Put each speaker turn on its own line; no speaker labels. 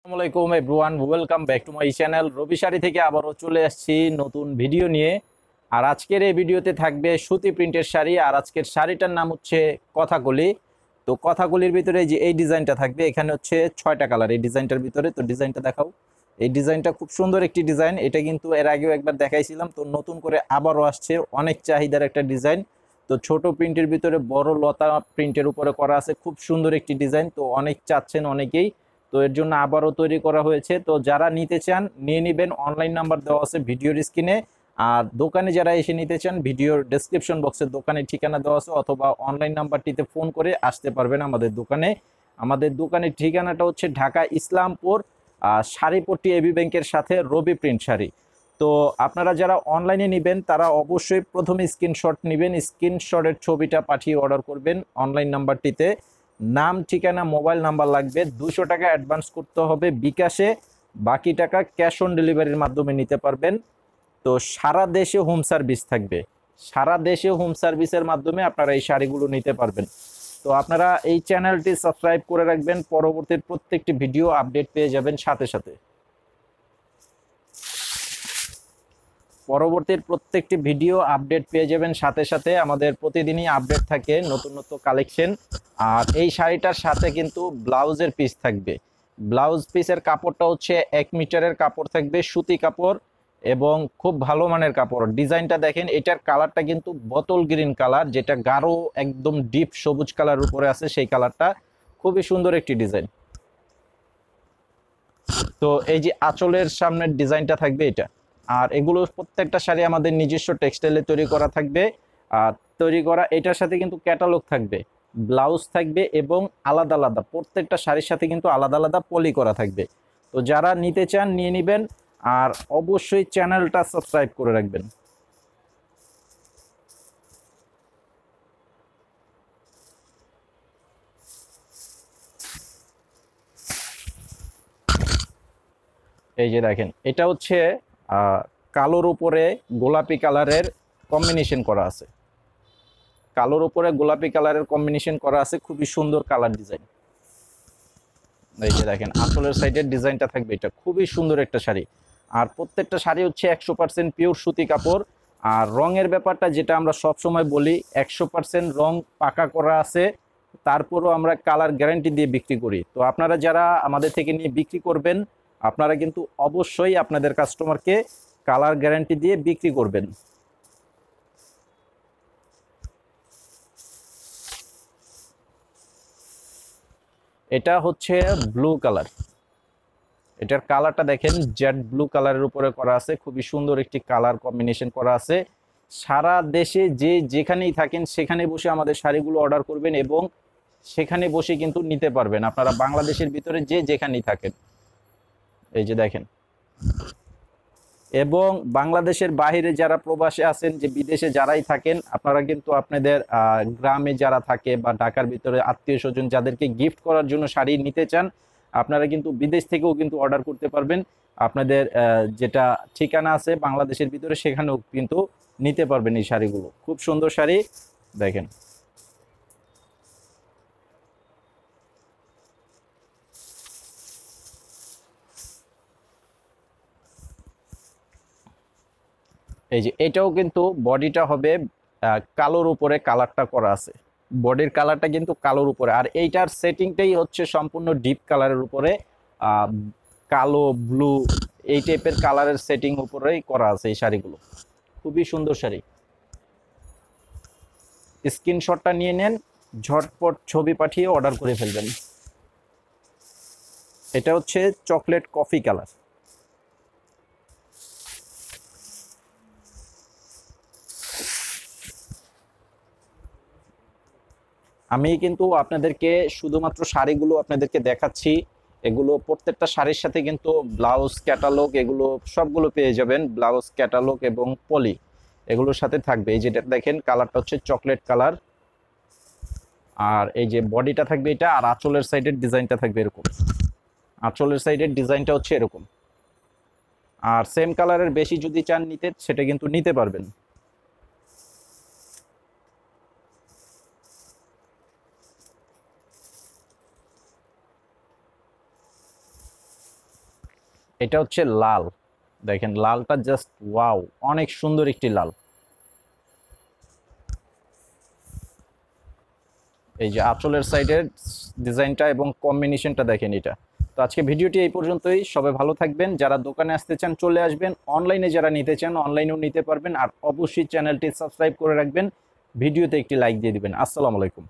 আসসালামাইকুম everyone, welcome back to my channel. Robi sari থেকে আবারও চলে আসছি নতুন ভিডিও নিয়ে। আর আজকের এই ভিডিওতে থাকবে সুতি প্রিন্টের শাড়ি। আর আজকের শাড়িটার নাম হচ্ছে কথাকলি। তো কথাকলির ভিতরে যে এই ডিজাইনটা থাকবে, এখানে হচ্ছে 6টা কালার এই ডিজাইনটার ভিতরে। তো ডিজাইনটা দেখাও। এই ডিজাইনটা খুব সুন্দর একটি ডিজাইন। এটা কিন্তু এর আগেও একবার দেখাইছিলাম, তো নতুন করে আবারও আসছে, অনেক চাহিদার একটা ডিজাইন। তো ছোট প্রিন্টের ভিতরে বড় লতা প্রিন্টের উপরে করা আছে, খুব সুন্দর একটি ডিজাইন। তো অনেক চাচ্ছেন অনেকেই, তো এর জন্য আবারও তৈরি করা হয়েছে। তো যারা নিতে চান নিয়ে নেবেন, অনলাইন নাম্বার দেওয়া আছে ভিডিওর স্ক্রিনে। আর দোকানে যারা এসে নিতে চান, ভিডিওর ডেসক্রিপশন বক্সে দোকানের ঠিকানা দেওয়া আছে, অথবা অনলাইন নাম্বারটিতে ফোন করে আসতে পারবেন আমাদের দোকানে। আমাদের দোকানের ঠিকানাটা হচ্ছে ঢাকা ইসলামপুর, শাড়িপট্টি এবি ব্যাংকের সাথে রবি প্রিন্ট শাড়ি। তো আপনারা যারা অনলাইনে নেবেন তারা অবশ্যই প্রথমে স্ক্রিনশট নেবেন, স্ক্রিনশটের ছবিটা পাঠিয়ে অর্ডার করবেন অনলাইন নাম্বারটিতে। নাম, ঠিকানা, মোবাইল নাম্বার লাগবে। 200 টাকা অ্যাডভান্স করতে হবে বিকাশে, বাকি টাকা ক্যাশ অন ডেলিভারির মাধ্যমে নিতে পারবেন। তো সারা দেশে হোম সার্ভিস থাকবে, সারা দেশে হোম সার্ভিসের মাধ্যমে আপনারা এই শাড়িগুলো নিতে পারবেন। তো আপনারা এই চ্যানেলটি সাবস্ক্রাইব করে রাখবেন, পরবর্তী প্রত্যেকটি ভিডিও আপডেট পেয়ে যাবেন সাথে সাথে। পরবর্তীর প্রত্যেকটি ভিডিও আপডেট পেয়ে যাবেন সাথে সাথে। আমাদের প্রতিদিনই আপডেট থাকে নতুন নতুন কালেকশন। আর এই শাড়িটার সাথে কিন্তু ব্লাউজের পিস থাকবে। ব্লাউজ পিসের কাপড়টা হচ্ছে 1 মিটারের কাপড় থাকবে, সুতি কাপড় এবং খুব ভালো মানের কাপড়। ডিজাইনটা দেখেন, এটার কালারটা কিন্তু বোতল গ্রিন কালার, যেটা গাঢ় একদম ডিপ সবুজ কালার উপরে আছে, সেই কালারটা খুবই সুন্দর একটি ডিজাইন। তো এই যে আঁচলের সামনের ডিজাইনটা থাকবে এটা। আর এগুলো প্রত্যেকটা শাড়ি আমাদের নিজস্ব টেক্সটাইলে তৈরি করা থাকবে। আর তৈরি করা এটার সাথে কিন্তু ক্যাটালগ থাকবে, ব্লাউজ থাকবে এবং আলাদা আলাদা প্রত্যেকটা শাড়ির সাথে কিন্তু আলাদা আলাদা পলি করা থাকবে। তো যারা নিতে চান নিয়ে নেবেন, আর অবশ্যই চ্যানেলটা সাবস্ক্রাইব করে রাখবেন। এই যে দেখেন, এটা হচ্ছে কালোর উপরে গোলাপি কালারের কম্বিনেশন করা আছে। কালোর উপরে গোলাপি কালারের কম্বিনেশন করা আছে, খুবই সুন্দর কালার ডিজাইন। এই যে দেখেন, আঁচলের সাইডের ডিজাইনটা থাকবে, এটা খুবই সুন্দর একটা শাড়ি। আর প্রত্যেকটা শাড়ি হচ্ছে 100% পিওর সুতি কাপড়। আর রঙের ব্যাপারটা যেটা আমরা সব সময় বলি, 100% রং পাকা করা আছে। তারপরও আমরা কালার গ্যারান্টি দিয়ে বিক্রি করি। তো আপনারা যারা আমাদের থেকে নিয়ে বিক্রি করবেন, আপনারা কিন্তু অবশ্যই আপনাদের কাস্টমারকে কালার গ্যারান্টি দিয়ে বিক্রি করবেন। এটা হচ্ছে ব্লু কালার। এটার কালারটা দেখেন, জেড ব্লু কালারের উপরে করা আছে, খুবই সুন্দর একটি কালার কম্বিনেশন করা আছে। সারা দেশে যে যেখানেই থাকেন সেখানে বসে আমাদের শাড়িগুলো অর্ডার করবেন এবং সেখানে বসে কিন্তু নিতে পারবেন, আপনারা বাংলাদেশের ভিতরে যে যেখানেই থাকেন। এই যে দেখেন, এবং বাংলাদেশের বাইরে যারা প্রবাসে আছেন, যে বিদেশে যারাই থাকেন, আপনারা কিন্তু আপনাদের গ্রামে যারা থাকে বা ঢাকার ভিতরে আত্মীয় স্বজন যাদেরকে গিফট করার জন্য শাড়ি নিতে চান, আপনারা কিন্তু বিদেশ থেকেও কিন্তু অর্ডার করতে পারবেন। আপনাদের যেটা ঠিকানা আছে বাংলাদেশের ভিতরে, সেখানেও কিন্তু নিতে পারবেন এই শাড়িগুলো। খুব সুন্দর শাড়ি দেখেন। এই যে এটাও কিন্তু বডিটা হবে কালোর উপরে কালারটা করা আছে, বডির কালারটা কিন্তু কালোর উপরে। আর এইটার সেটিংটাই হচ্ছে সম্পূর্ণ ডিপ কালারের উপরে, আহ, কালো ব্লু এই টাইপের কালারের সেটিং উপরেই করা আছে এই শাড়িগুলো। খুবই সুন্দর শাড়ি। স্ক্রিনশটটা নিয়ে নেন, ঝটপট ছবি পাঠিয়ে অর্ডার করে ফেলবেন। এটা হচ্ছে চকলেট কফি কালার। আমি কিন্তু আপনাদেরকে শুধুমাত্র শাড়িগুলো আপনাদেরকে দেখাচ্ছি। এগুলো প্রত্যেকটা শাড়ির সাথে কিন্তু ব্লাউজ ক্যাটালগ এগুলো সবগুলো পেয়ে যাবেন, ব্লাউজ ক্যাটালগ এবং পলি এগুলোর সাথে থাকবে। এই যেটা দেখেন, কালারটা হচ্ছে চকলেট কালার। আর এই যে বডিটা থাকবে এটা, আর আঁচলের সাইডের ডিজাইনটা থাকবে এরকম। আঁচলের সাইডের ডিজাইনটা হচ্ছে এরকম। আর সেম কালারের বেশি যদি চান নিতে, সেটা কিন্তু নিতে পারবেন। এটা হচ্ছে লাল, দেখেন লালটা জাস্ট ওয়াও, অনেক সুন্দর একটি লাল। এই যে আঁচলের সাইডের ডিজাইনটা এবং কম্বিনেশনটা দেখেন এটা। তো আজকে ভিডিওটি এই পর্যন্তই, সবাই ভালো থাকবেন। যারা দোকানে আসতে চান চলে আসবেন, অনলাইনে যারা নিতে চান অনলাইনেও নিতে পারবেন। আর অবশ্যই চ্যানেলটি সাবস্ক্রাইব করে রাখবেন, ভিডিওতে একটি লাইক দিয়ে দিবেন। আসসালামু আলাইকুম।